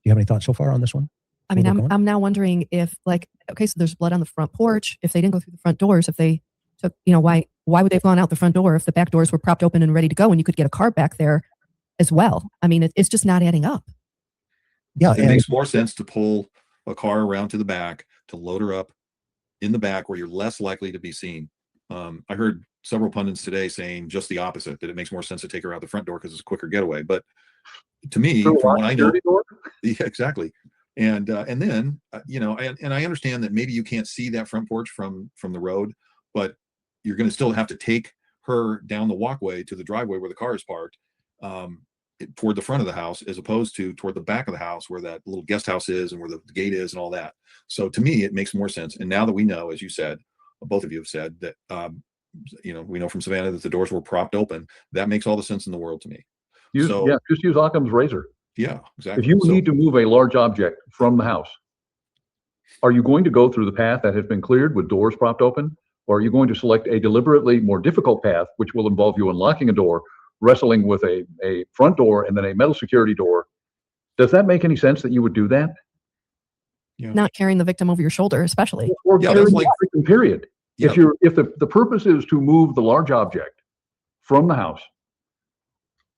you have any thoughts so far on this one? I mean, I'm now wondering if, like, okay, so there's blood on the front porch. If they didn't go through the front doors, if they took, why would they have gone out the front door if the back doors were propped open and ready to go and you could get a car back there as well? I mean, it's just not adding up. Yeah, it makes more sense to pull a car around to the back, to load her up in the back where you're less likely to be seen. I heard several pundits today saying just the opposite, that it makes more sense to take her out the front door because it's a quicker getaway. But to me, from what I know, yeah, exactly. And then and I understand that maybe you can't see that front porch from the road, but you're going to still have to take her down the walkway to the driveway where the car is parked, toward the front of the house, as opposed to toward the back of the house where that little guest house is and where the gate is and all that. So to me, it makes more sense. And now that we know, as you said, both of you have said that, we know from Savannah that the doors were propped open. That makes all the sense in the world to me. Just use Occam's razor. Yeah, exactly. If you need to move a large object from the house, are you going to go through the path that has been cleared with doors propped open? Or are you going to select a deliberately more difficult path, which will involve you unlocking a door, wrestling with a front door and then a metal security door? Does that make any sense that you would do that? Yeah. Not carrying the victim over your shoulder, especially. Or carrying the victim, period. Yeah. If the purpose is to move the large object from the house,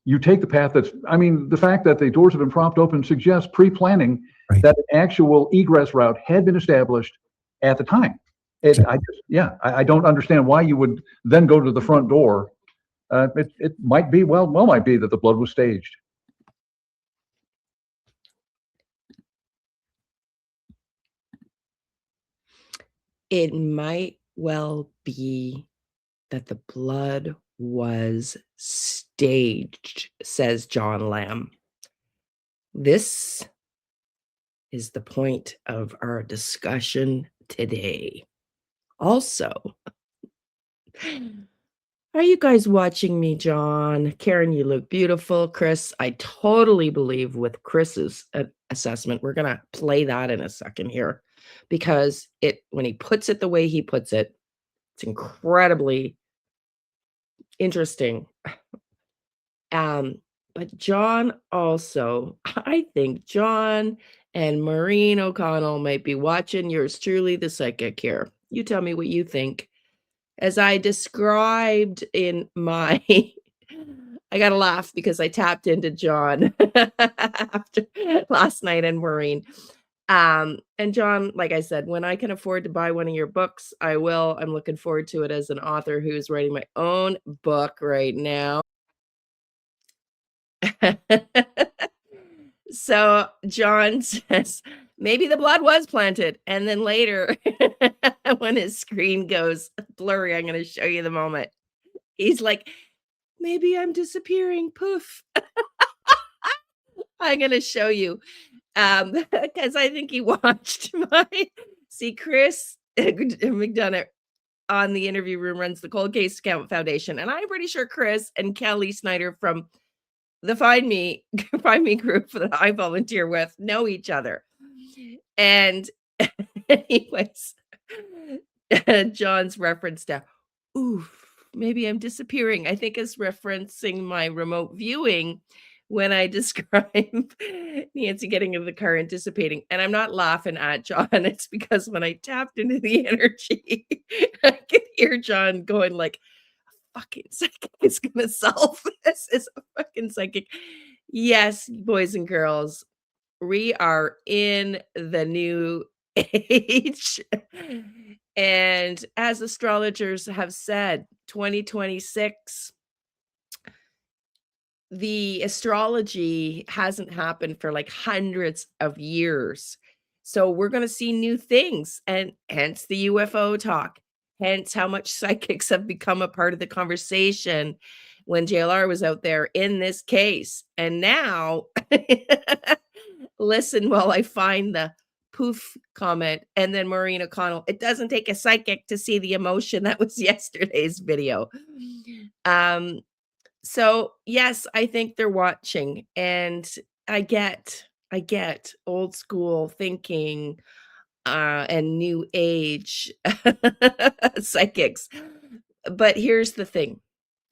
you take the path the fact that the doors have been propped open suggests pre-planning that an actual egress route had been established at the time. I don't understand why you would then go to the front door. It might be, might be that the blood was staged. It might well be that the blood was staged, says John Lamb. This is the point of our discussion today. Also, are you guys watching me, John? Karen, you look beautiful. Chris, I totally believe with Chris's assessment. We're going to play that in a second here, because when he puts it the way he puts it, it's incredibly interesting. But John also, I think John and Maureen O'Connell might be watching yours truly, the psychic here. You tell me what you think. As I described in my, I got to laugh because I tapped into John after last night and Maureen. And John, like I said, when I can afford to buy one of your books, I will. I'm looking forward to it as an author who's writing my own book right now. So John says, maybe the blood was planted. And then later, when his screen goes blurry, I'm going to show you the moment. He's like, maybe I'm disappearing. Poof. I'm going to show you. Because I think he watched Chris McDonough on the Interview Room runs the Cold Case Foundation. And I'm pretty sure Chris and Kelly Snyder from the Find Me group that I volunteer with know each other. And anyways, John's reference to, oof, maybe I'm disappearing, I think is referencing my remote viewing when I describe Nancy getting in the car and dissipating. And I'm not laughing at John. It's because when I tapped into the energy, I could hear John going like, fucking psychic is going to solve this. Is a fucking psychic. Yes, boys and girls, we are in the new age. And as astrologers have said, 2026, the astrology hasn't happened for like hundreds of years. So we're going to see new things, and hence the UFO talk. Hence how much psychics have become a part of the conversation when JLR was out there in this case. And now, listen while I find the poof comment. And then Maureen O'Connell, it doesn't take a psychic to see the emotion. That was yesterday's video. So yes, I think they're watching, and I get old school thinking and new age psychics. But here's the thing.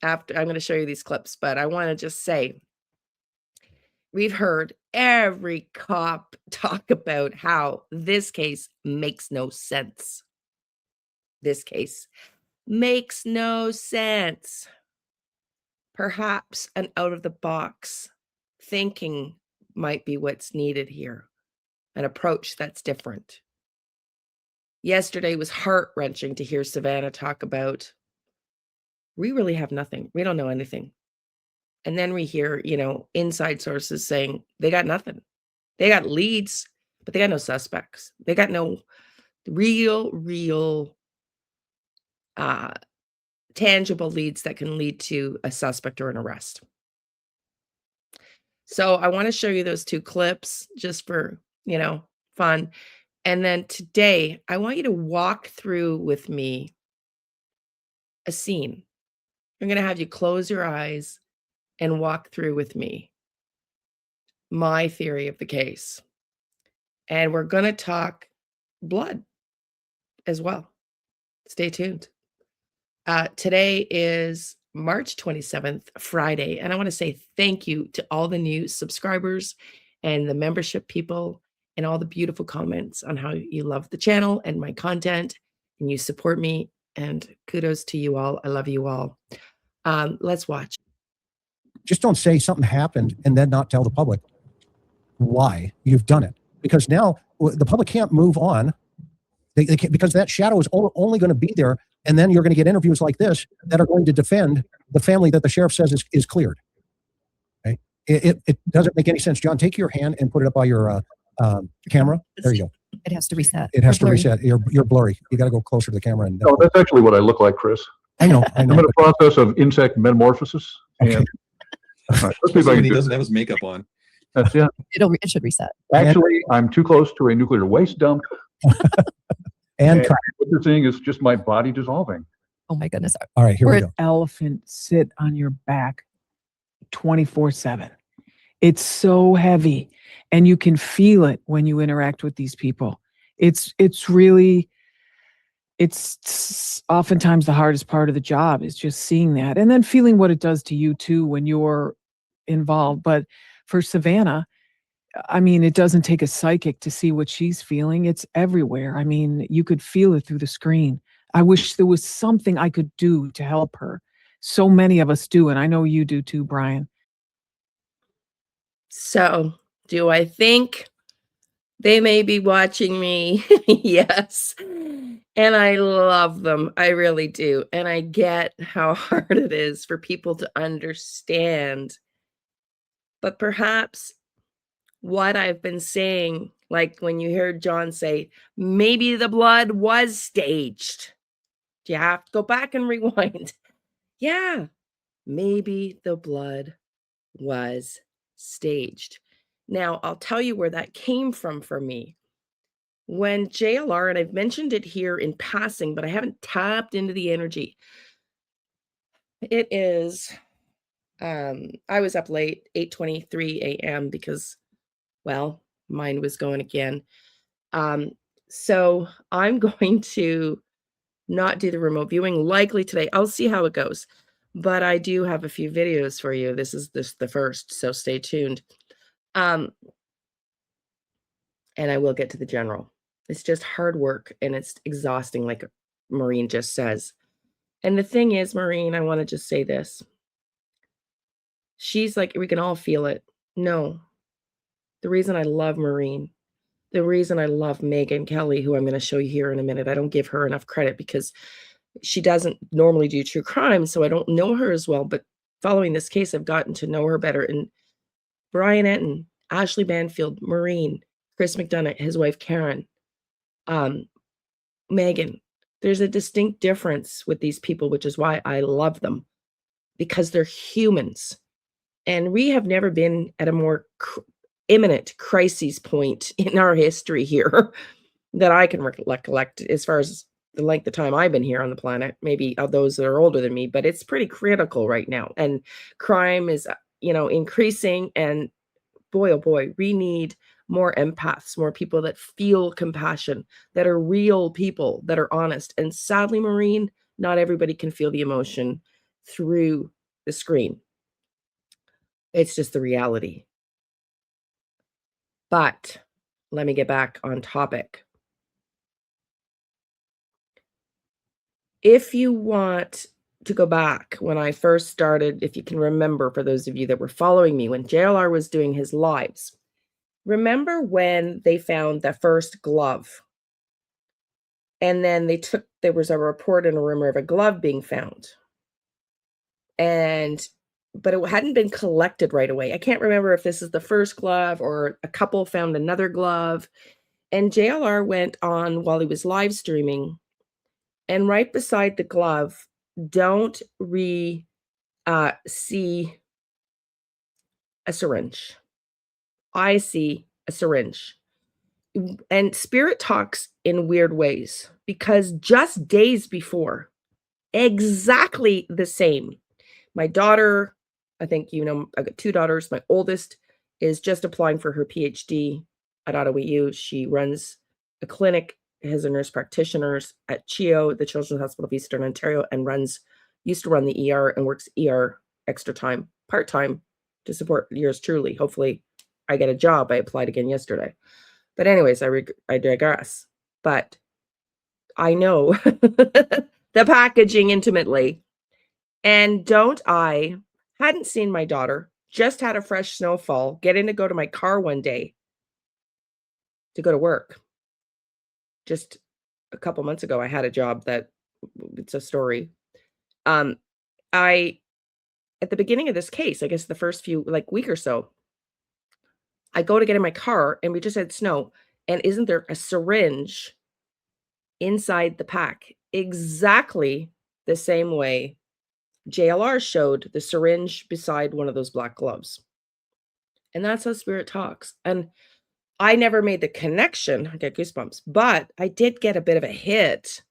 After I'm going to show you these clips, but I want to just say we've heard every cop talk about how this case makes no sense. This case makes no sense. Perhaps an out of the box thinking might be what's needed here, an approach that's different. Yesterday was heart-wrenching to hear Savannah talk about, we really have nothing. We don't know anything. And then we hear, inside sources saying they got nothing. They got leads, but they got no suspects. They got no real tangible leads that can lead to a suspect or an arrest. So I want to show you those two clips just for, fun. And then today, I want you to walk through with me a scene. I'm going to have you close your eyes and walk through with me my theory of the case. And we're going to talk blood as well. Stay tuned. Today is March 27th, Friday. And I want to say thank you to all the new subscribers and the membership people and all the beautiful comments on how you love the channel and my content and you support me. And kudos to you all. I love you all. Let's watch. Just don't say something happened and then not tell the public why you've done it. Because now the public can't move on. They can't, because that shadow is only going to be there. And then you're going to get interviews like this that are going to defend the family that the sheriff says is cleared. Okay? It doesn't make any sense. John, take your hand and put it up by your camera. There you go. It has to reset. It has to Blurry. reset. You're blurry. You got to go closer to the camera. And No, that's actually what I look like, Chris. I know. I'm in a process of insect metamorphosis. Okay. And, all right, let's see if I When can he do doesn't have his makeup on. that's it. It should reset. Actually, I'm too close to a nuclear waste dump. And what you're seeing is just my body dissolving. Oh my goodness. all right, here we We're- go. Elephant sit on your back 24/7. It's so heavy and you can feel it when you interact with these people. It's oftentimes the hardest part of the job is just seeing that and then feeling what it does to you too when you're involved. But for Savannah, I mean, it doesn't take a psychic to see what she's feeling. It's everywhere. I mean, you could feel it through the screen. I wish there was something I could do to help her. So many of us do, and I know you do too, Brian. So, do I think they may be watching me? Yes. And I love them. I really do. And I get how hard it is for people to understand. But perhaps what I've been saying, like when you heard John say, maybe the blood was staged. Do you have to go back and rewind? Yeah, maybe the blood was staged. Now, I'll tell you where that came from for me. When JLR, and I've mentioned it here in passing, but I haven't tapped into the energy. It is, I was up late, 8:23 a.m. because, well, mine was going again. So I'm going to not do the remote viewing likely today. I'll see how it goes. But I do have a few videos for you. This is the first, so stay tuned. And I will get to the general. It's just hard work and it's exhausting, like Maureen just says. And the thing is, Maureen, I want to just say this. She's like, we can all feel it. No. The reason I love Maureen, the reason I love Megan Kelly, who I'm going to show you here in a minute, I don't give her enough credit because she doesn't normally do true crime, so I don't know her as well. But following this case, I've gotten to know her better. And Brian Enton, Ashley Banfield, Maureen, Chris McDonough, his wife Karen, Megan. There's a distinct difference with these people, which is why I love them, because they're humans. And we have never been at a more imminent crisis point in our history here that I can recollect as far as the length of time I've been here on the planet, maybe of those that are older than me, but it's pretty critical right now. And crime is, increasing. And boy, oh boy, we need more empaths, more people that feel compassion, that are real people, that are honest. And sadly, Maureen, not everybody can feel the emotion through the screen. It's just the reality. But let me get back on topic. If you want to go back when I first started, if you can remember, for those of you that were following me, when JLR was doing his lives, remember when they found the first glove? And then there was a report and a rumor of a glove being found. But it hadn't been collected right away. I can't remember if this is the first glove or a couple found another glove. And JLR went on while he was live streaming, and right beside the glove, don't see a syringe. I see a syringe. And Spirit talks in weird ways, because just days before, exactly the same. My daughter, I think you know, I got 2 daughters. My oldest is just applying for her PhD at Ottawa U. She runs a clinic, has a nurse practitioners at CHEO, the Children's Hospital of Eastern Ontario, and used to run the ER and works ER extra time, part-time, to support yours truly. Hopefully I get a job. I applied again yesterday. But anyways, I digress. But I know the packaging intimately. And hadn't seen my daughter, just had a fresh snowfall, getting to go to my car one day to go to work. Just a couple months ago, I had a job that, it's a story. At the beginning of this case, I guess the first few, week or so, I go to get in my car and we just had snow. And isn't there a syringe inside the pack? Exactly the same way JLR showed the syringe beside one of those black gloves. And that's how Spirit talks. And I never made the connection. I get goosebumps, but I did get a bit of a hit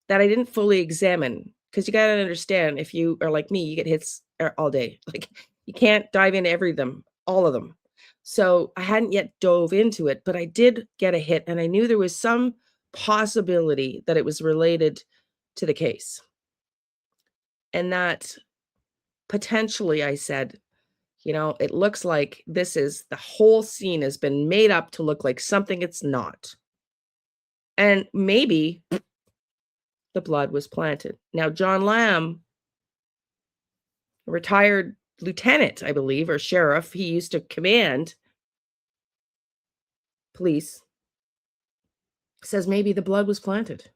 that I didn't fully examine, because you got to understand, if you are like me, you get hits all day. Like, you can't dive into all of them. So I hadn't yet dove into it, but I did get a hit, and I knew there was some possibility that it was related to the case. And that potentially, I said, it looks like the whole scene has been made up to look like something it's not. And maybe the blood was planted. Now, John Lamb, a retired lieutenant, I believe, or sheriff, he used to command police, says maybe the blood was planted.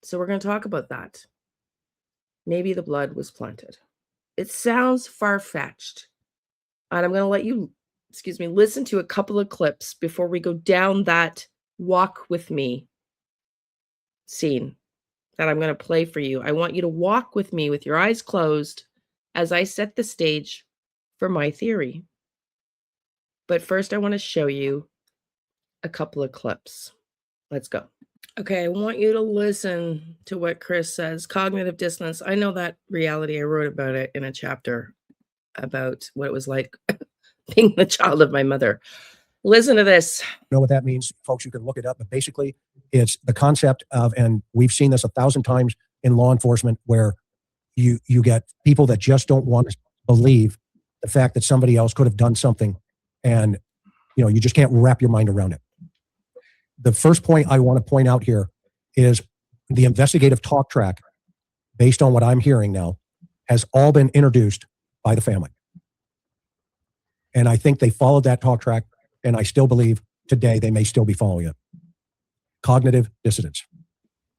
So we're going to talk about that. Maybe the blood was planted. It sounds far-fetched. And I'm going to let you, listen to a couple of clips before we go down that walk with me scene that I'm going to play for you. I want you to walk with me with your eyes closed as I set the stage for my theory. But first, I want to show you a couple of clips. Let's go. Okay, I want you to listen to what Chris says. Cognitive dissonance. I know that reality. I wrote about it in a chapter about what it was like being the child of my mother. Listen to this. Know what that means, folks? You can look it up, but basically it's the concept of, and we've seen this 1,000 times in law enforcement, where you get people that just don't want to believe the fact that somebody else could have done something, and you just can't wrap your mind around it. The first point I want to point out here is the investigative talk track, based on what I'm hearing now, has all been introduced by the family. And I think they followed that talk track, and I still believe today they may still be following it. Cognitive dissonance.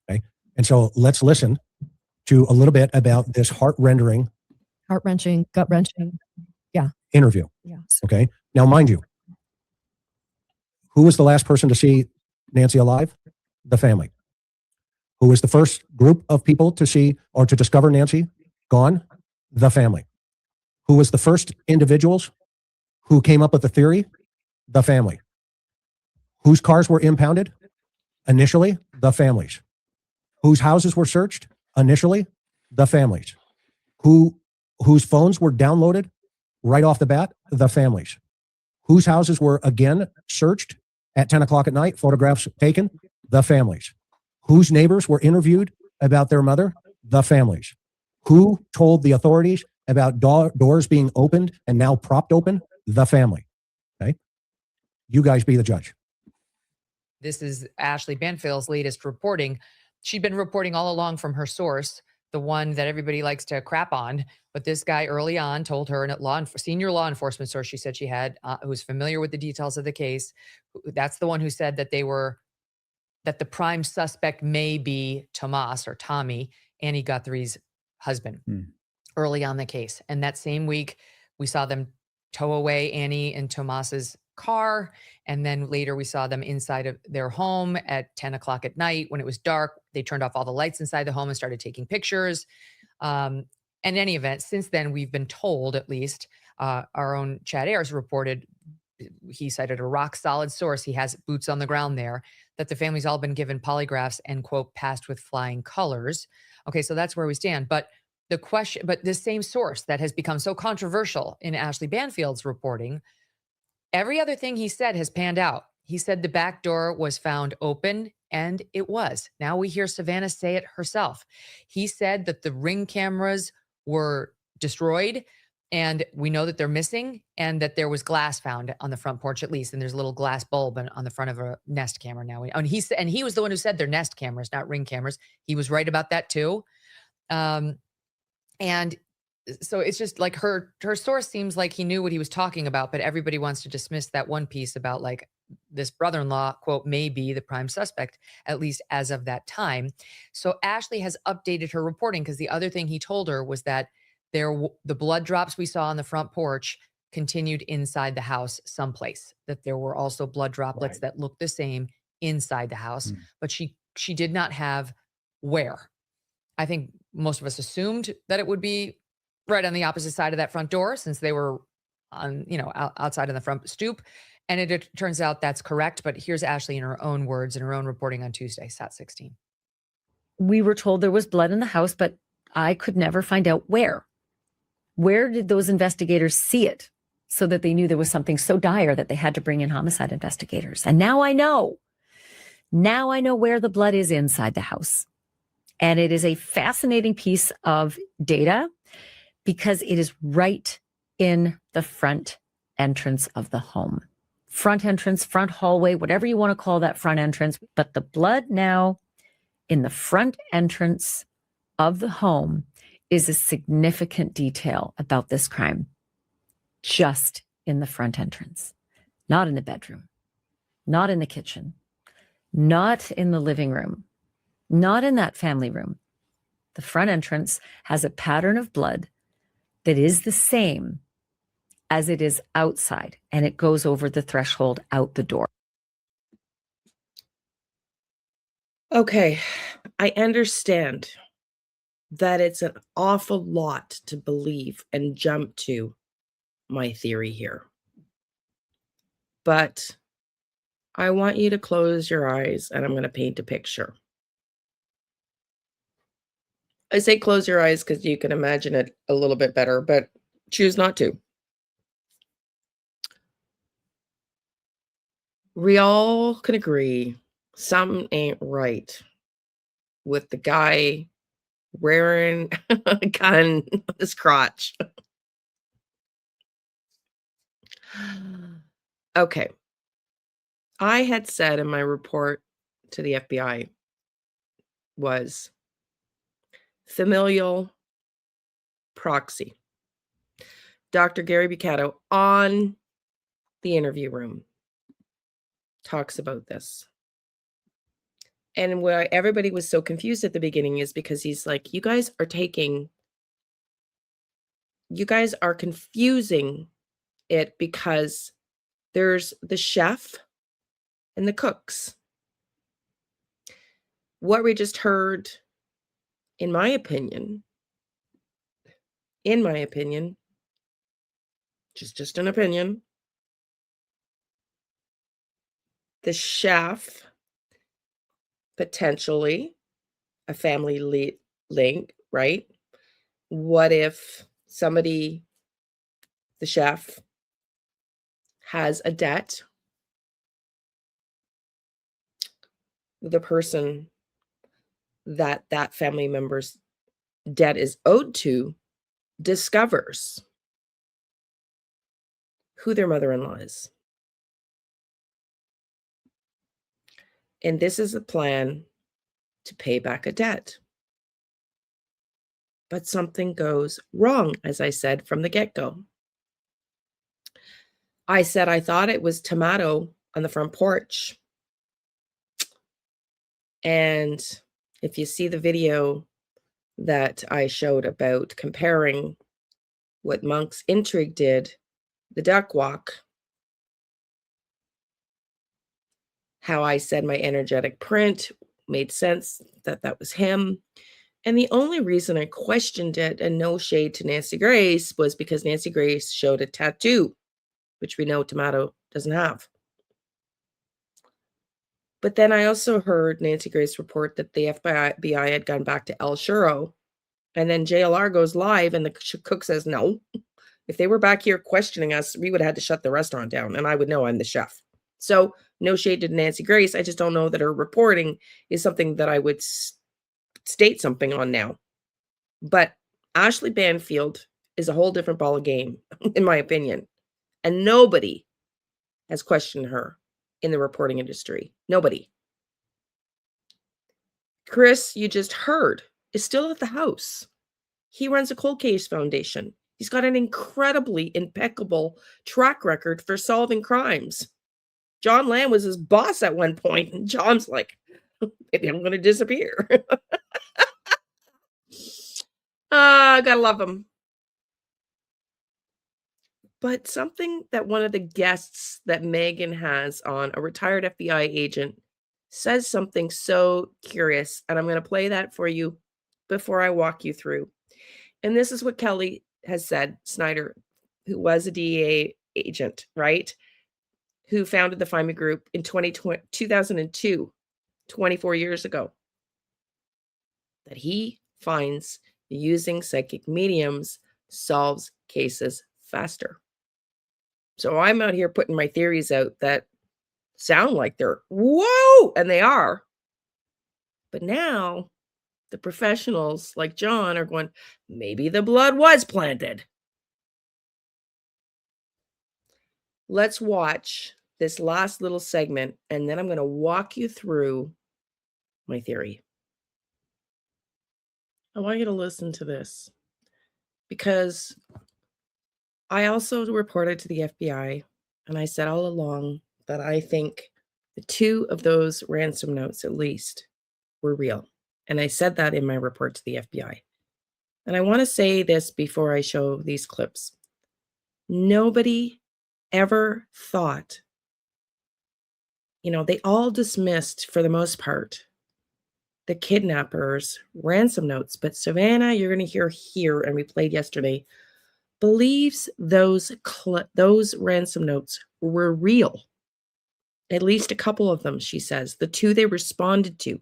Okay. And so let's listen to a little bit about this heart-wrenching, gut-wrenching interview. Yes. Okay. Now, mind you, who was the last person to see Nancy alive? The family. Who was the first group of people to see or to discover Nancy gone? The family. Who was the first individuals who came up with the theory? The family. Whose cars were impounded? Initially, the families. Whose houses were searched? Initially, the families. Whose phones were downloaded right off the bat? The families. Whose houses were again searched at 10 o'clock at night, photographs taken? The families. Whose neighbors were interviewed about their mother? The families. Who told the authorities about doors being opened and now propped open? The family. Okay. You guys be the judge. This is Ashley Banfield's latest reporting. She'd been reporting all along from her source, the one that everybody likes to crap on. But this guy early on told her, and senior law enforcement source she said she had, who was familiar with the details of the case, that's the one who said that that the prime suspect may be Tomas or Tommy, Annie Guthrie's husband, early on the case. And that same week, we saw them tow away Annie and Tomas's car. And then later we saw them inside of their home at 10 o'clock at night when it was dark. They turned off all the lights inside the home and started taking pictures. In any event, since then, we've been told, at least, our own Chad Ayers reported, he cited a rock solid source, he has boots on the ground there, that the family's all been given polygraphs and, quote, passed with flying colors. Okay, so that's where we stand. But this same source that has become so controversial in Ashley Banfield's reporting, every other thing he said has panned out. He said the back door was found open, and it was. Now we hear Savannah say it herself. He said that the Ring cameras were destroyed, and we know that they're missing, and that there was glass found on the front porch at least, and there's a little glass bulb on the front of a Nest camera now. And he was the one who said they're Nest cameras, not Ring cameras. He was right about that too. And so it's just like her source seems like he knew what he was talking about, but everybody wants to dismiss that one piece about like this brother-in-law, quote, may be the prime suspect, at least as of that time. So Ashley has updated her reporting because the other thing he told her was that the blood drops we saw on the front porch continued inside the house someplace, that there were also blood droplets that looked the same inside the house, but she did not have where. I think most of us assumed that it would be right on the opposite side of that front door since they were on, outside on the front stoop. And it turns out that's correct. But here's Ashley in her own words in her own reporting on Tuesday, Sat 16. We were told there was blood in the house, but I could never find out where. Where did those investigators see it so that they knew there was something so dire that they had to bring in homicide investigators? And now I know. Now I know where the blood is inside the house. And it is a fascinating piece of data because it is right in the front entrance of the home. Front entrance, front hallway, whatever you want to call that front entrance. But the blood now in the front entrance of the home is a significant detail about this crime. Just in the front entrance, not in the bedroom, not in the kitchen, not in the living room, not in that family room. The front entrance has a pattern of blood that is the same as it is outside, and it goes over the threshold out the door. Okay, I understand that it's an awful lot to believe and jump to my theory here. But I want you to close your eyes and I'm going to paint a picture. I say close your eyes because you can imagine it a little bit better, but choose not to. We all can agree something ain't right with the guy wearing a gun on his crotch. Okay. I had said in my report to the FBI was familial proxy. Dr. Gary Bucato on the Interview Room talks about this. And why everybody was so confused at the beginning is because he's like, you guys are confusing it because there's the chef and the cooks. What we just heard, in my opinion, just an opinion, the chef, potentially a family link, right? What if the chef has a debt? The person that family member's debt is owed to discovers who their mother-in-law is. And this is a plan to pay back a debt. But something goes wrong, as I said from the get-go. I said I thought it was tomato on the front porch. And if you see the video that I showed about comparing what Monk's Intrigue did, the duck walk, how I said my energetic print made sense that that was him. And the only reason I questioned it, and no shade to Nancy Grace, was because Nancy Grace showed a tattoo, which we know Tomato doesn't have. But then I also heard Nancy Grace report that the FBI had gone back to El Churro, and then JLR goes live and the cook says, no, if they were back here questioning us, we would have had to shut the restaurant down and I would know I'm the chef. So no shade to Nancy Grace. I just don't know that her reporting is something that I would state something on now. But Ashley Banfield is a whole different ball of game, in my opinion. And nobody has questioned her in the reporting industry. Nobody. Chris, you just heard, is still at the house. He runs a cold case foundation. He's got an incredibly impeccable track record for solving crimes. John Lamb was his boss at one point, and John's like, maybe I'm going to disappear. Gotta love him. But something that one of the guests that Megan has on, a retired FBI agent, says something so curious, and I'm going to play that for you before I walk you through. And this is what Kelly has said, Snyder, who was a DEA agent, right? Who founded the Find Me Group in 2002, 24 years ago, that he finds using psychic mediums solves cases faster. So I'm out here putting my theories out that sound like they're whoa, and they are. But now the professionals like John are going, maybe the blood was planted. Let's watch this last little segment, and then I'm going to walk you through my theory. I want you to listen to this because I also reported to the FBI, and I said all along that I think the 2 of those ransom notes, at least, were real. And I said that in my report to the FBI. And I want to say this before I show these clips. Nobody ever thought, they all dismissed, for the most part, the kidnappers' ransom notes. But Savannah, you're going to hear here, and we played yesterday, believes those ransom notes were real. At least a couple of them, she says, the 2 they responded to.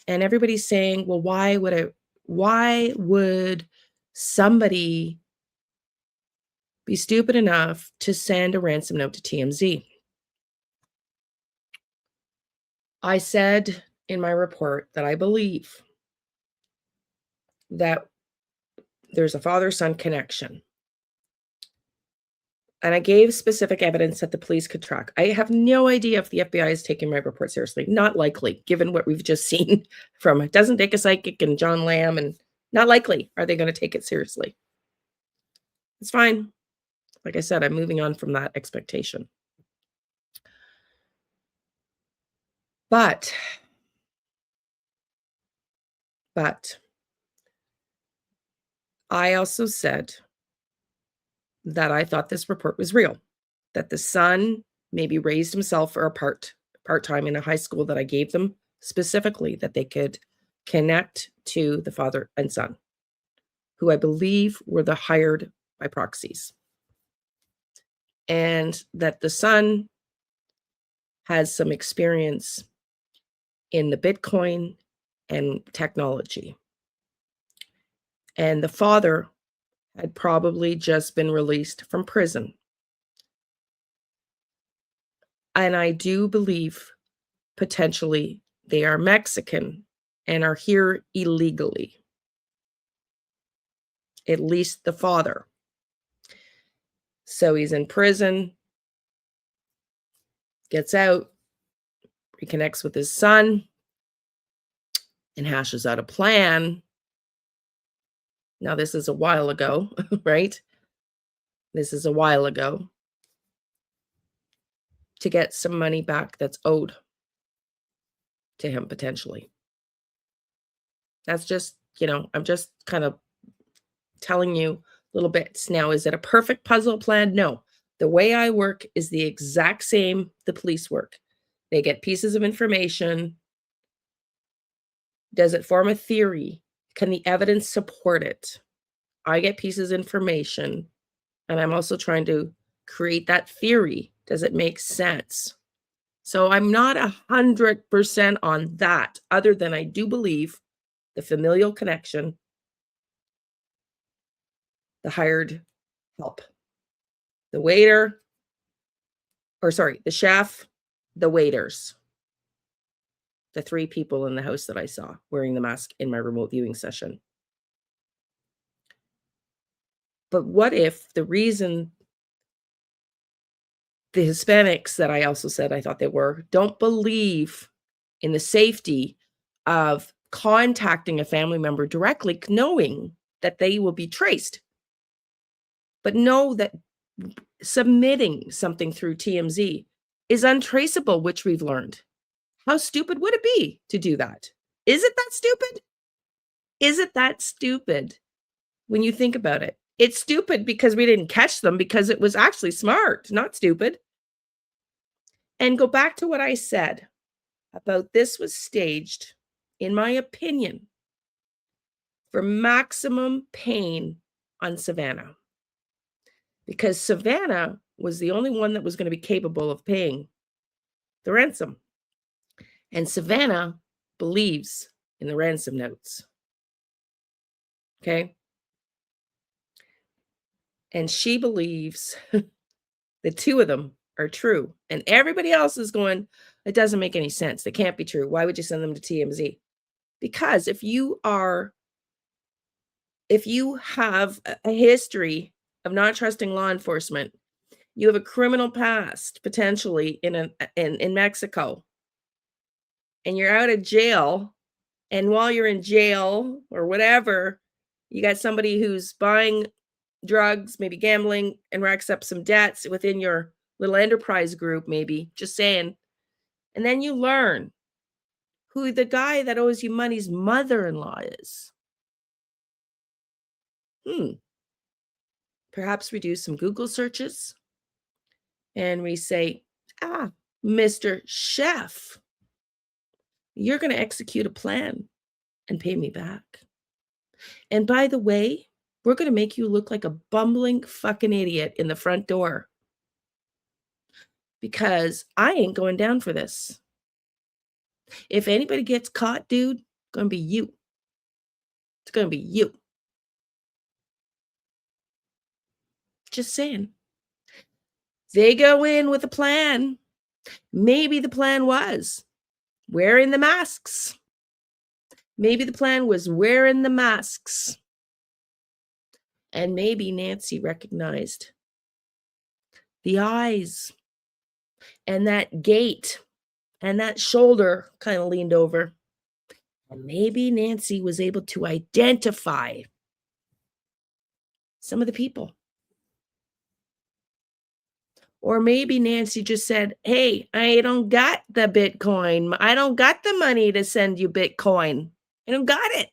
And everybody's saying, well, why would somebody be stupid enough to send a ransom note to TMZ? I said in my report that I believe that there's a father-son connection. And I gave specific evidence that the police could track. I have no idea if the FBI is taking my report seriously. Not likely, given what we've just seen from It Doesn't Take a Psychic and John Lamb, and not likely are they going to take it seriously. It's fine. Like I said, I'm moving on from that expectation. But I also said that I thought this report was real, that the son maybe raised himself for a part-time in a high school that I gave them specifically that they could connect to the father and son, who I believe were the hired by proxies. And that the son has some experience in the Bitcoin and technology. And the father had probably just been released from prison. And I do believe potentially they are Mexican and are here illegally. At least the father. So he's in prison, gets out, reconnects with his son and hashes out a plan. Now, this is a while ago, right? This is a while ago, to get some money back that's owed to him potentially. That's just, I'm just kind of telling you little bits. Now, is it a perfect puzzle plan? No. The way I work is the exact same the police work. They get pieces of information. Does it form a theory? Can the evidence support it? I get pieces of information, and I'm also trying to create that theory. Does it make sense? So I'm not 100% on that, other than I do believe the familial connection, the hired help, the waiter, the chef, the waiters, the 3 people in the house that I saw wearing the mask in my remote viewing session. But what if the reason the Hispanics that I also said I thought they were don't believe in the safety of contacting a family member directly, knowing that they will be traced, but know that submitting something through TMZ is untraceable, which we've learned. How stupid would it be to do that? Is it that stupid? Is it that stupid when you think about it? It's stupid because we didn't catch them, because it was actually smart, not stupid. And go back to what I said about this was staged, in my opinion, for maximum pain on Savannah. Because Savannah was the only one that was going to be capable of paying the ransom. And Savannah believes in the ransom notes. Okay? And she believes the 2 of them are true. And everybody else is going, it doesn't make any sense. They can't be true. Why would you send them to TMZ? Because if you have a history of not trusting law enforcement, you have a criminal past potentially in Mexico, and you're out of jail, and while you're in jail or whatever, you got somebody who's buying drugs, maybe gambling, and racks up some debts within your little enterprise group, maybe, just saying. And then you learn who the guy that owes you money's mother-in-law is. Perhaps we do some Google searches and we say, Mr. Chef, you're going to execute a plan and pay me back. And by the way, we're going to make you look like a bumbling fucking idiot in the front door, because I ain't going down for this. If anybody gets caught, dude, it's going to be you. It's going to be you. Just saying. They go in with a plan. Maybe the plan was wearing the masks. Maybe the plan was wearing the masks. And maybe Nancy recognized the eyes and that gait and that shoulder kind of leaned over. And maybe Nancy was able to identify some of the people. Or maybe Nancy just said, hey, I don't got the Bitcoin. I don't got the money to send you Bitcoin. I don't got it.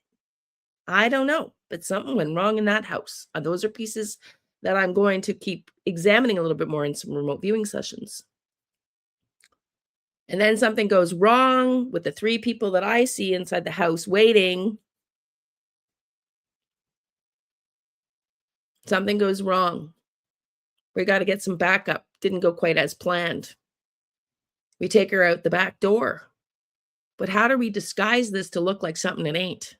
I don't know, but something went wrong in that house. Those are pieces that I'm going to keep examining a little bit more in some remote viewing sessions. And then something goes wrong with the 3 people that I see inside the house waiting. Something goes wrong. We got to get some backup. Didn't go quite as planned. We take her out the back door. But how do we disguise this to look like something it ain't?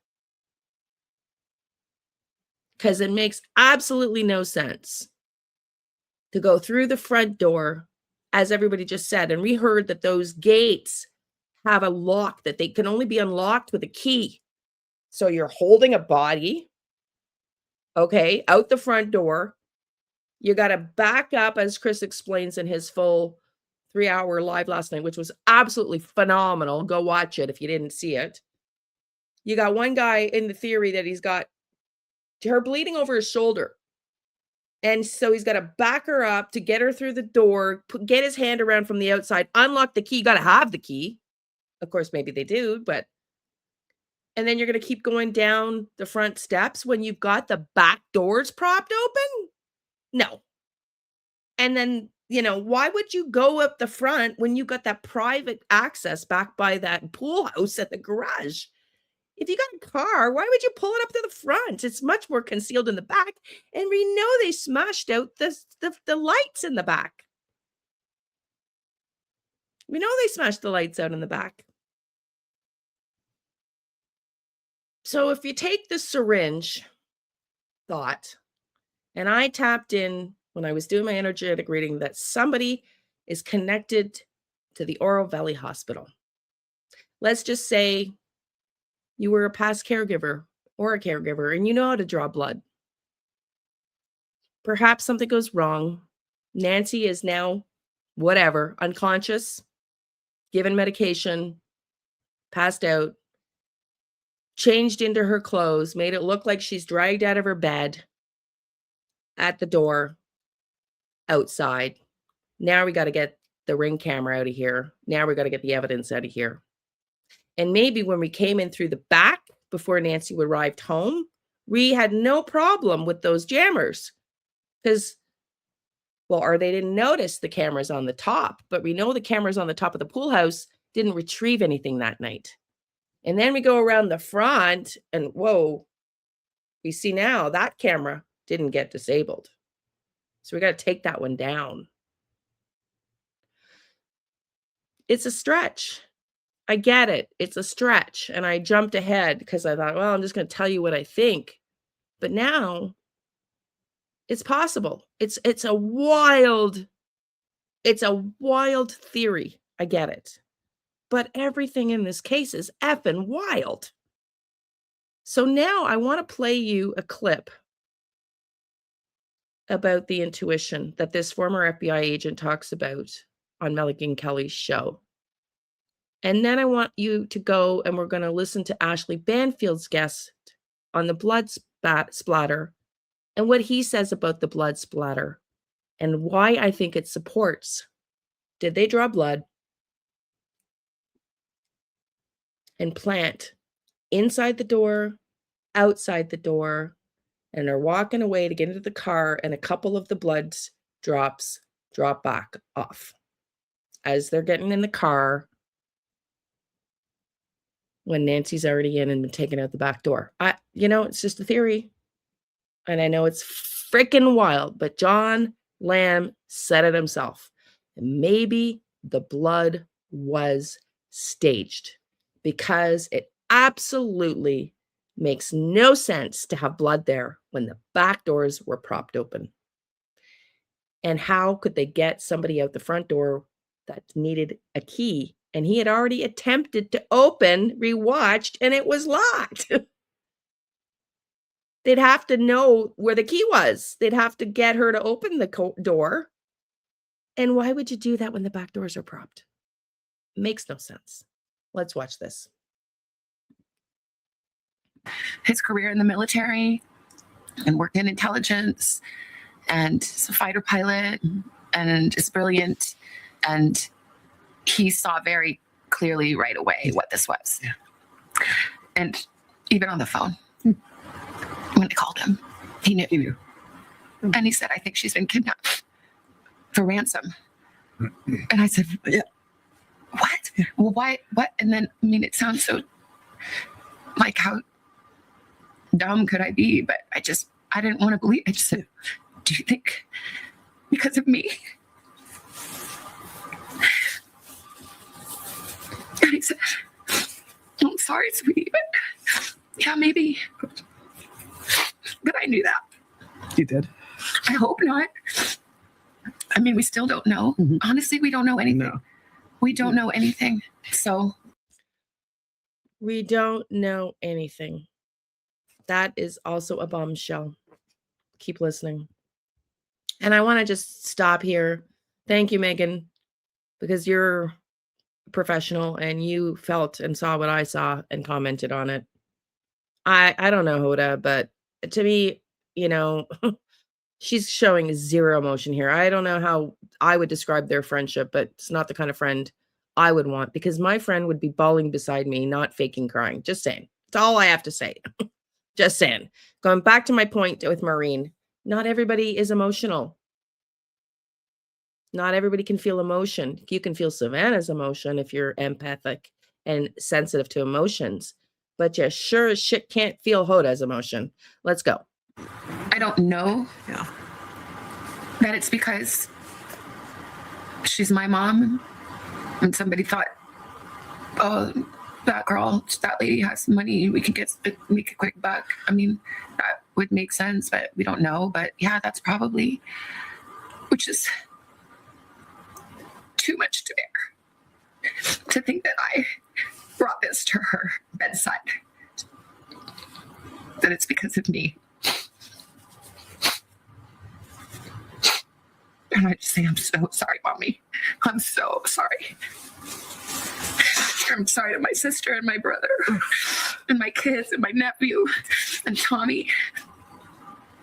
Because it makes absolutely no sense to go through the front door, as everybody just said. And we heard that those gates have a lock that they can only be unlocked with a key. So you're holding a body, okay, out the front door. You got to back up, as Chris explains in his full 3-hour live last night, which was absolutely phenomenal. Go watch it if you didn't see it. You got one guy in the theory that he's got her bleeding over his shoulder. And so he's got to back her up to get her through the door, get his hand around from the outside, unlock the key. You got to have the key. Of course, maybe they do, but. And then you're going to keep going down the front steps when you've got the back doors propped open? No. And then, why would you go up the front when you got that private access back by that pool house at the garage? If you got a car, why would you pull it up to the front? It's much more concealed in the back. And we know they smashed out the lights in the back. We know they smashed the lights out in the back. So if you take the syringe thought, and I tapped in when I was doing my energetic reading that somebody is connected to the Oro Valley Hospital. Let's just say you were a past caregiver or a caregiver and you know how to draw blood. Perhaps something goes wrong. Nancy is now, unconscious, given medication, passed out, changed into her clothes, made it look like she's dragged out of her bed at the door, outside. Now we got to get the Ring camera out of here. Now we got to get the evidence out of here. And maybe when we came in through the back before Nancy arrived home, we had no problem with those jammers because, or they didn't notice the cameras on the top, but we know the cameras on the top of the pool house didn't retrieve anything that night. And then we go around the front and whoa, we see now that camera didn't get disabled. So we got to take that one down. It's a stretch. I get it. It's a stretch. And I jumped ahead because I thought, well, I'm just going to tell you what I think. But now it's possible. It's a wild theory. I get it. But everything in this case is effing wild. So now I want to play you a clip about the intuition that this former FBI agent talks about on Milligan Kelly's show. And then I want you to go and we're going to listen to Ashley Banfield's guest on the blood splatter and what he says about the blood splatter and why I think it supports. Did they draw blood and plant inside the door, outside the door, and they're walking away to get into the car and a couple of the blood drops drop back off as they're getting in the car when Nancy's already in and been taken out the back door. It's just a theory. And I know it's freaking wild, but John Lamb said it himself. Maybe the blood was staged because it absolutely makes no sense to have blood there when the back doors were propped open. And how could they get somebody out the front door that needed a key? And he had already attempted to open, rewatched, and it was locked. They'd have to know where the key was. They'd have to get her to open the door. And why would you do that when the back doors are propped? Makes no sense. Let's watch this. His career in the military and worked in intelligence and is a fighter pilot and is brilliant. And he saw very clearly right away what this was. Yeah. And even on the phone, when I called him, he knew. And he said, I think she's been kidnapped for ransom. And I said, yeah. What? Well, why? What? And then, it sounds so like how dumb could I be? But I didn't want to believe. I just said, do you think because of me? And he said, I'm sorry, sweetie, but yeah, maybe. But I knew that. You did? I hope not. We still don't know. Mm-hmm. Honestly, we don't know anything. No. We don't know anything. So. We don't know anything. That is also a bombshell. Keep listening. And I want to just stop here. Thank you, Megan. because you're a professional and you felt and saw what I saw and commented on it. I don't know Hoda, but to me, you know, she's showing zero emotion here. I don't know how I would describe their friendship, but it's not the kind of friend I would want, because my friend would be bawling beside me, not faking crying. Just saying. That's all I have to say. Just saying. Going back to my point with Maureen, not everybody is emotional. Not everybody can feel emotion. You can feel Savannah's emotion if you're empathic and sensitive to emotions, but you sure as shit can't feel Hoda's emotion. Let's go. I don't know that it's because she's my mom and somebody thought, oh, that girl, that lady has money, we can make a quick buck. I mean, that would make sense, but we don't know. But yeah, that's probably, which is too much to bear, to think that I brought this to her bedside, that it's because of me. And I just say, I'm so sorry, Mommy. I'm so sorry. I'm sorry to my sister and my brother and my kids and my nephew and Tommy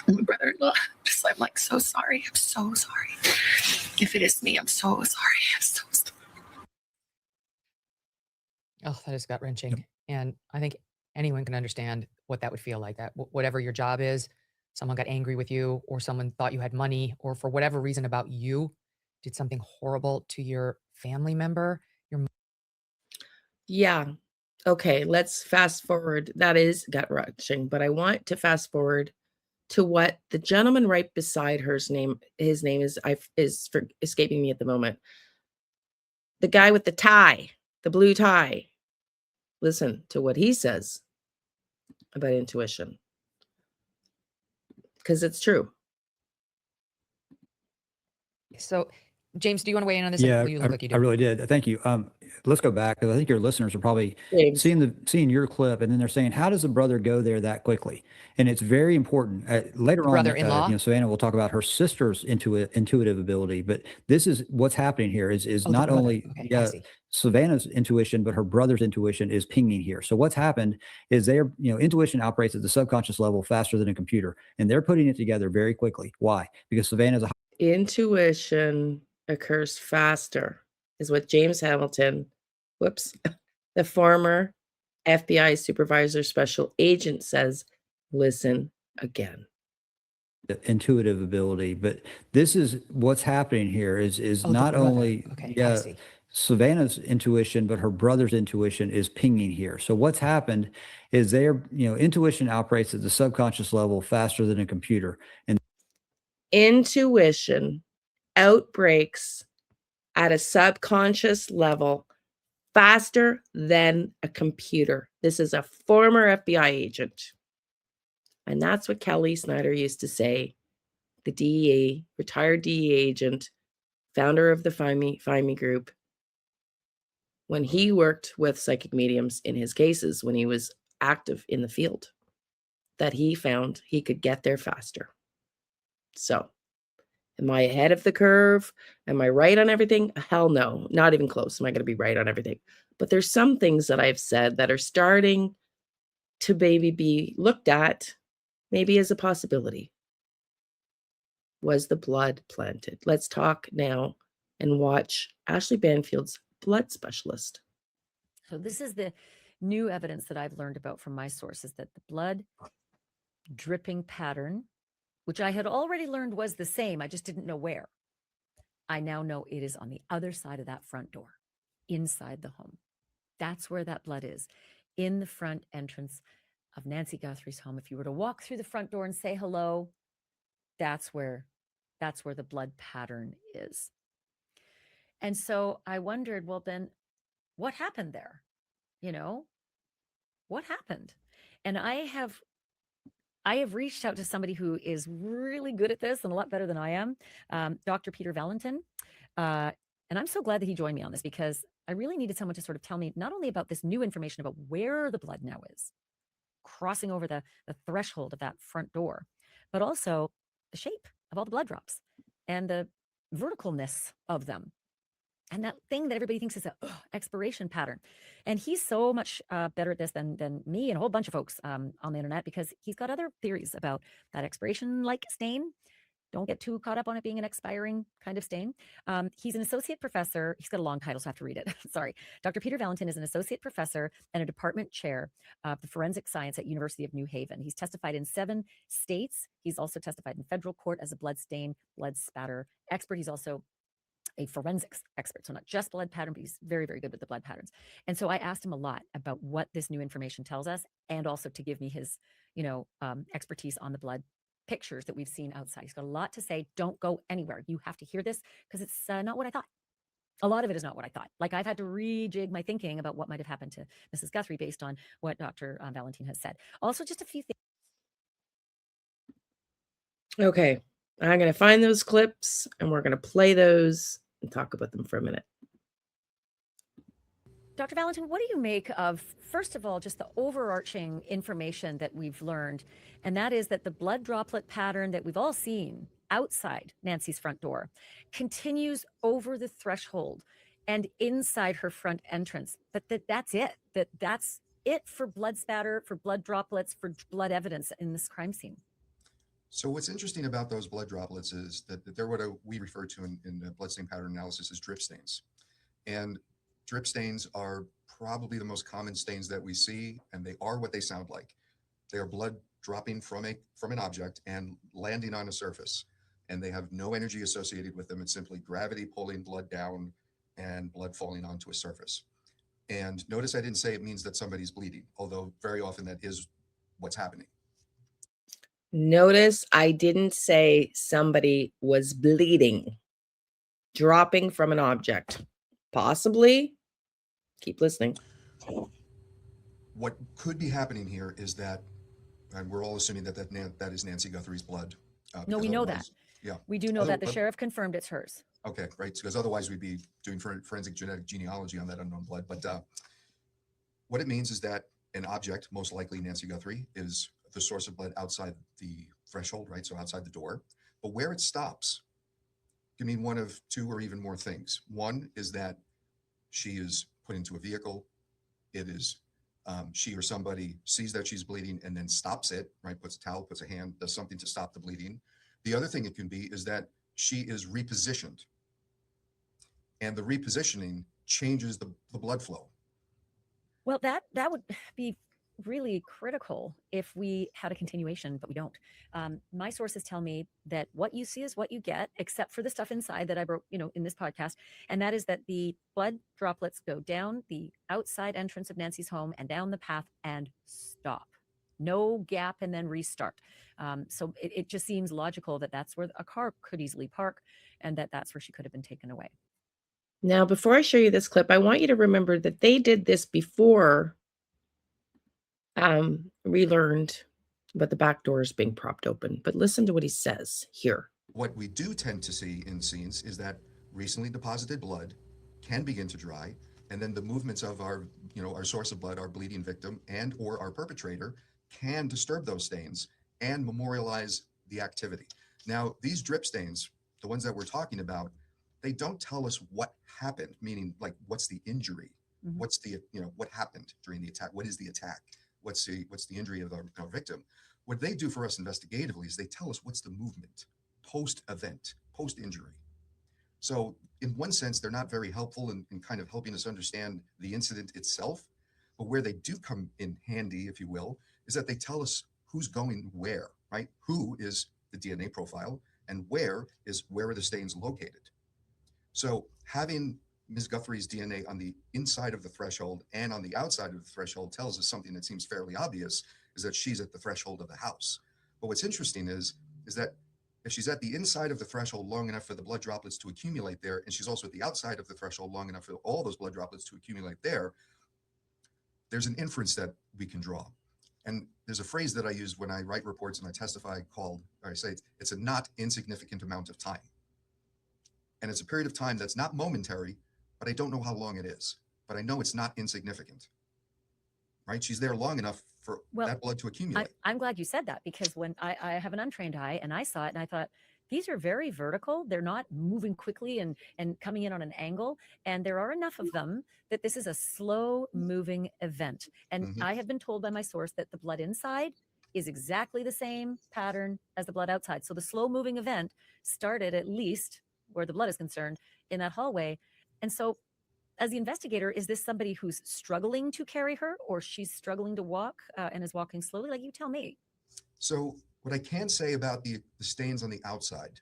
and my brother-in-law. Just, I'm like, so sorry. I'm so sorry. If it is me, I'm so sorry. I'm so sorry. Oh, that is gut wrenching. And I think anyone can understand what that would feel like. That whatever your job is, someone got angry with you, or someone thought you had money, or for whatever reason about you, did something horrible to your family member. Yeah. Okay, let's fast forward. That is gut wrenching, but I want to fast forward to what the gentleman right beside his name is escaping me at the moment. The guy with the tie, the blue tie. Listen to what he says about intuition, because it's true. So, James, do you want to weigh in on this? Yeah, You look like you do. I really did. Thank you. Let's go back, because I think your listeners are probably James. seeing your clip, and then they're saying, "How does a brother go there that quickly?" And it's very important. Later on, brother-in-law? Savannah will talk about her sister's intuitive ability, but this is what's happening here. Is Oh, the not brother. only Okay, I see. Savannah's intuition, but her brother's intuition is pinging here. So what's happened is intuition operates at the subconscious level faster than a computer, and they're putting it together very quickly. Why? Because Savannah's a Intuition occurs faster, is what James Hamilton, the former FBI supervisor special agent says. Listen again. intuitive ability, but this is what's happening here is Oh, the not brother. only Okay, I see. Savannah's intuition, but her brother's intuition is pinging here. So what's happened is intuition operates at the subconscious level faster than a computer, and Intuition outbreaks at a subconscious level faster than a computer. This is a former FBI agent. And that's what Kelly Snyder used to say, the DEA, retired DEA agent, founder of the Find Me group, when he worked with psychic mediums in his cases, when he was active in the field, that he found he could get there faster. So, am I ahead of the curve? Am I right on everything? Hell no, not even close. Am I going to be right on everything? But there's some things that I've said that are starting to maybe be looked at, maybe as a possibility. Was the blood planted? Let's talk now and watch Ashley Banfield's blood specialist. So this is the new evidence that I've learned about from my sources, that the blood dripping pattern, which I had already learned was the same, I just didn't know where. I now know it is on the other side of that front door, inside the home. That's where that blood is, in the front entrance of Nancy Guthrie's home. If you were to walk through the front door and say hello, that's where the blood pattern is. And so I wondered, well, then what happened there? What happened? And I have reached out to somebody who is really good at this and a lot better than I am, Dr. Peter Valentin. And I'm so glad that he joined me on this, because I really needed someone to sort of tell me not only about this new information about where the blood now is, crossing over the threshold of that front door, but also the shape of all the blood drops and the verticalness of them. and that thing that everybody thinks is a expiration pattern. And he's so much better at this than me and a whole bunch of folks on the internet, because he's got other theories about that expiration like stain. Don't get too caught up on it being an expiring kind of stain. He's an associate professor. He's got a long title, so I have to read it. Sorry. Dr. Peter Valentin is an associate professor and a department chair of the forensic science at University of New Haven. He's testified in 7 states. He's also testified in federal court as a blood stain, blood spatter expert. He's also a forensics expert, so not just blood pattern, but he's very, very good with the blood patterns. And so I asked him a lot about what this new information tells us, and also to give me his, expertise on the blood pictures that we've seen outside. He's got a lot to say. Don't go anywhere. You have to hear this, because it's not what I thought. A lot of it is not what I thought. Like, I've had to rejig my thinking about what might have happened to Mrs. Guthrie based on what Dr. Valentin has said. Also, just a few things. Okay. I'm going to find those clips and we're going to play those and talk about them for a minute. Dr. Valentin, what do you make of, first of all, just the overarching information that we've learned? And that is that the blood droplet pattern that we've all seen outside Nancy's front door continues over the threshold and inside her front entrance. But that's it. That's it for blood spatter, for blood droplets, for blood evidence in this crime scene. So what's interesting about those blood droplets is that they're what we refer to in blood stain pattern analysis as drip stains. And drip stains are probably the most common stains that we see, and they are what they sound like. They are blood dropping from an object and landing on a surface, and they have no energy associated with them. It's simply gravity pulling blood down and blood falling onto a surface. And notice I didn't say it means that somebody's bleeding, although very often that is what's happening. Notice I didn't say somebody was bleeding, dropping from an object. Possibly. Keep listening. What could be happening here is that, and we're all assuming that is Nancy Guthrie's blood. No, we know that. Yeah. We do know that. The sheriff confirmed it's hers. Okay, right. Because otherwise we'd be doing forensic genetic genealogy on that unknown blood. But what it means is that an object, most likely Nancy Guthrie, is the source of blood outside the threshold, right? So outside the door. But where it stops can mean one of 2 or even more things. One is that she is put into a vehicle. It is she or somebody sees that she's bleeding and then stops it, right? Puts a towel, puts a hand, does something to stop the bleeding. The other thing it can be is that she is repositioned. And the repositioning changes the blood flow. Well, that would be really critical if we had a continuation, but we don't. My sources tell me that what you see is what you get, except for the stuff inside that I wrote, in this podcast. And that is that the blood droplets go down the outside entrance of Nancy's home and down the path and stop. No gap and then restart. So it just seems logical that that's where a car could easily park, and that's where she could have been taken away. Now, before I show you this clip, I want you to remember that they did this before we learned about the back doors being propped open. But listen to what he says here. What we do tend to see in scenes is that recently deposited blood can begin to dry, and then the movements of our source of blood, our bleeding victim, and or our perpetrator can disturb those stains and memorialize the activity. Now, these drip stains, the ones that we're talking about, they don't tell us what happened, meaning like what's the injury, what's the what happened during the attack, what is the attack, what's the injury of our victim. What they do for us investigatively is they tell us what's the movement post-event, post-injury. So in one sense, they're not very helpful in kind of helping us understand the incident itself, but where they do come in handy, if you will, is that they tell us who's going where, right? Who is the DNA profile, and where are the stains located. So having Ms. Guthrie's DNA on the inside of the threshold and on the outside of the threshold tells us something that seems fairly obvious, is that she's at the threshold of the house. But what's interesting is that if she's at the inside of the threshold long enough for the blood droplets to accumulate there, and she's also at the outside of the threshold long enough for all those blood droplets to accumulate there, there's an inference that we can draw. And there's a phrase that I use when I write reports and I testify I say it's a not insignificant amount of time. And it's a period of time that's not momentary, but I don't know how long it is. But I know it's not insignificant, right? She's there long enough for that blood to accumulate. I'm glad you said that, because when I have an untrained eye and I saw it and I thought, These are very vertical. They're not moving quickly and coming in on an angle. And there are enough of them that this is a slow moving event. And Mhm. I have been told by my source that the blood inside is exactly the same pattern as the blood outside. So the slow moving event started, at least where the blood is concerned, in that hallway. And so, as the investigator, is this somebody who's struggling to carry her, or she's struggling to walk and is walking slowly? Like, you tell me. So what I can say about the stains on the outside,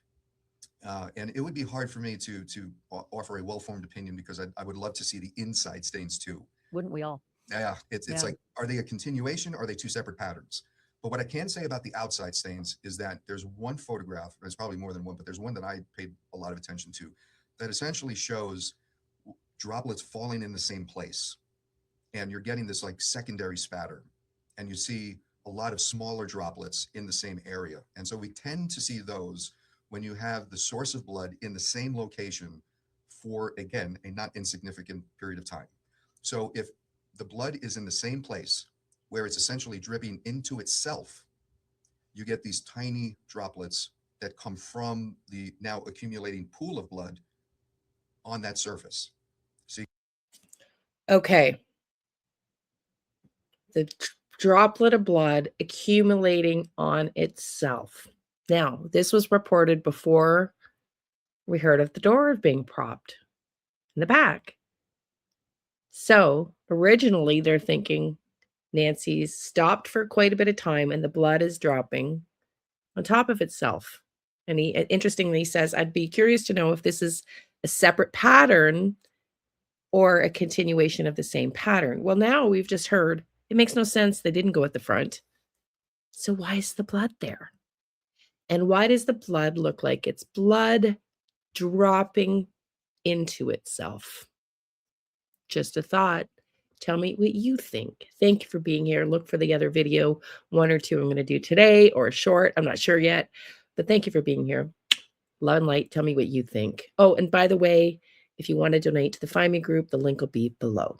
and it would be hard for me to offer a well-formed opinion because I would love to see the inside stains too. Wouldn't we all? Yeah, it's Yeah. like, are they a continuation? Or are they two separate patterns? But what I can say about the outside stains is that there's one photograph, there's probably more than one, but there's one that I paid a lot of attention to that essentially shows droplets falling in the same place. And you're getting this like secondary spatter. And you see a lot of smaller droplets in the same area. And so we tend to see those when you have the source of blood in the same location for, again, a not insignificant period of time. So if the blood is in the same place where it's essentially dripping into itself, you get these tiny droplets that come from the now accumulating pool of blood on that surface. Okay. The droplet of blood accumulating on itself. Now, this was reported before we heard of the door being propped in the back. So originally they're thinking Nancy's stopped for quite a bit of time and the blood is dropping on top of itself. And he interestingly says, I'd be curious to know if this is a separate pattern or a continuation of the same pattern. Well, now we've just heard it makes no sense. They didn't go at the front. So why is the blood there? And why does the blood look like it's blood dropping into itself? Just a thought. Tell me what you think. Thank you for being here. Look for the other video, 1 or 2 I'm going to do today, or a short. I'm not sure yet, but thank you for being here. Love and light. Tell me what you think. Oh, and by the way, if you want to donate to the Find Me group, the link will be below.